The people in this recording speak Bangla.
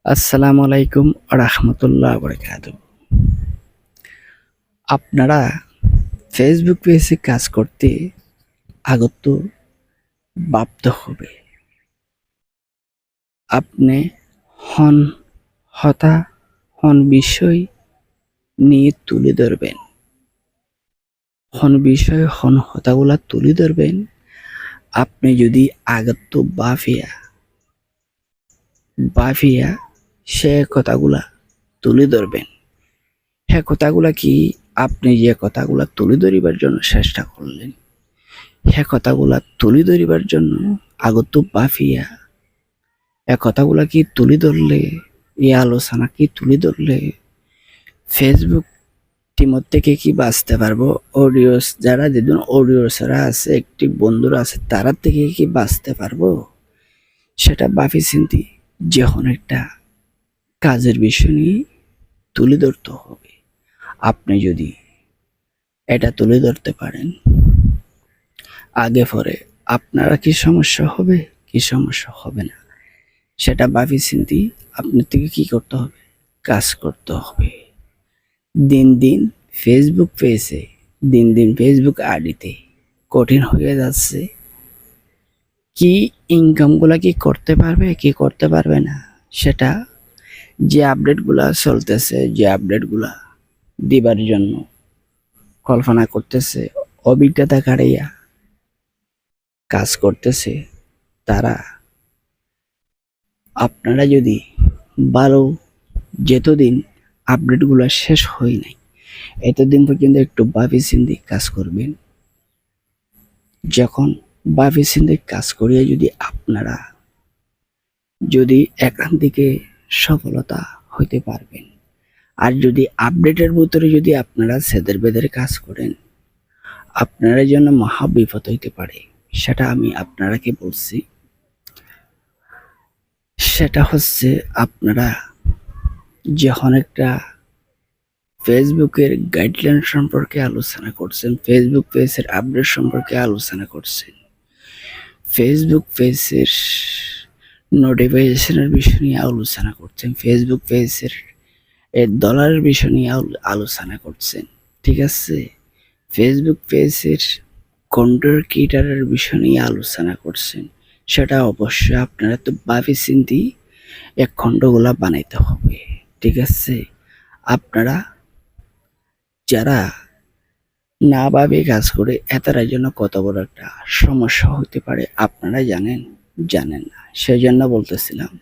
আসসালামু আলাইকুম রাহমাতুল্লাহ বারাকাতুহু। আপনারা ফেসবুক পেজে কাজ করতে আগত ভাবতে হবে। আপনি হন হতা হন বিষয় নিয়ে তুলে ধরবেন। হন বিষয় হন হতাগুলা তুলে ধরবেন। আপনি যদি আগত বাফিয়া সে কথাগুলা তুলে ধরবেন। হ্যাঁ, কথাগুলা কি? আপনি যে কথাগুলা তুলে ধরিবার জন্য চেষ্টা করলেন, হ্যাঁ কথাগুলা তুলি ধরিবার জন্য আগত বাফিয়া কথাগুলা কি তুলি ধরলে, আলোচনা কি তুলি ধরলে ফেসবুক টিমর থেকে কি বাঁচতে পারবো? অডিওস যারা যেদিন অডিওসরা আছে, একটি বন্ধুরা আছে, তারা থেকে কি বাঁচতে পারবো? সেটা বাফি চিন্তি যখন একটা কাজের বিষয় নিয়ে তুলে ধরতে হবে। আপনি যদি এটা তুলে ধরতে পারেন, আগে পরে আপনারা কি সমস্যা হবে, কি সমস্যা হবে না, সেটা ভাবি চিন্তি আপনার থেকে কি করতে হবে, কাজ করতে হবে। দিন দিন ফেসবুক পেজে, দিন দিন ফেসবুক আইডিতে কঠিন হয়ে যাচ্ছে। কি ইনকামগুলা কি করতে পারবে, কি করতে পারবে না, সেটা যে আপডেটগুলা চলতেছে, যে আপডেটগুলা দিবার জন্য কল্পনা করতেছে, অভিজ্ঞতা কাটাইয়া কাজ করতেছে, তারা আপনারা যদি ভালো, যতদিন আপডেটগুলো শেষ হয় নাই এতদিন পর্যন্ত একটু ভাবি চিন্তে কাজ করবেন। যখন ভাবি চিন্তে কাজ করিয়া যদি আপনারা যদি এখান থেকে সফলতা হইতে পারবেন, আর যদি আপডেটের ভিতরে যদি আপনারা সেদের বেদের কাজ করেন, আপনাদের জন্য মহা বিপদ হইতে পারে। সেটা আমি আপনারাকে বলছি। সেটা হচ্ছে, আপনারা যখন একটা ফেসবুকের গাইডলাইন সম্পর্কে আলোচনা করছেন, ফেসবুক পেজের আপডেট সম্পর্কে আলোচনা করছেন, ফেসবুক পেজের নোটিফিকেশনের বিষয় নিয়ে আলোচনা করছেন, ফেসবুক পেজের ডলারের বিষয় নিয়ে আলোচনা করছেন, ঠিক আছে? ফেসবুক পেজের কন্টেন্ট ক্রিয়েটরের বিষয় নিয়ে আলোচনা করছেন, সেটা অবশ্যই আপনারা তো ভাবি চিন্তি এক খণ্ডগুলা বানাইতে হবে, ঠিক আছে? আপনারা যারা না ভাবে কাজ করে, এতার জন্য কত বড় একটা সমস্যা হতে পারে আপনারা জানেন, জানেন না, সেজন্য বলতেছিলাম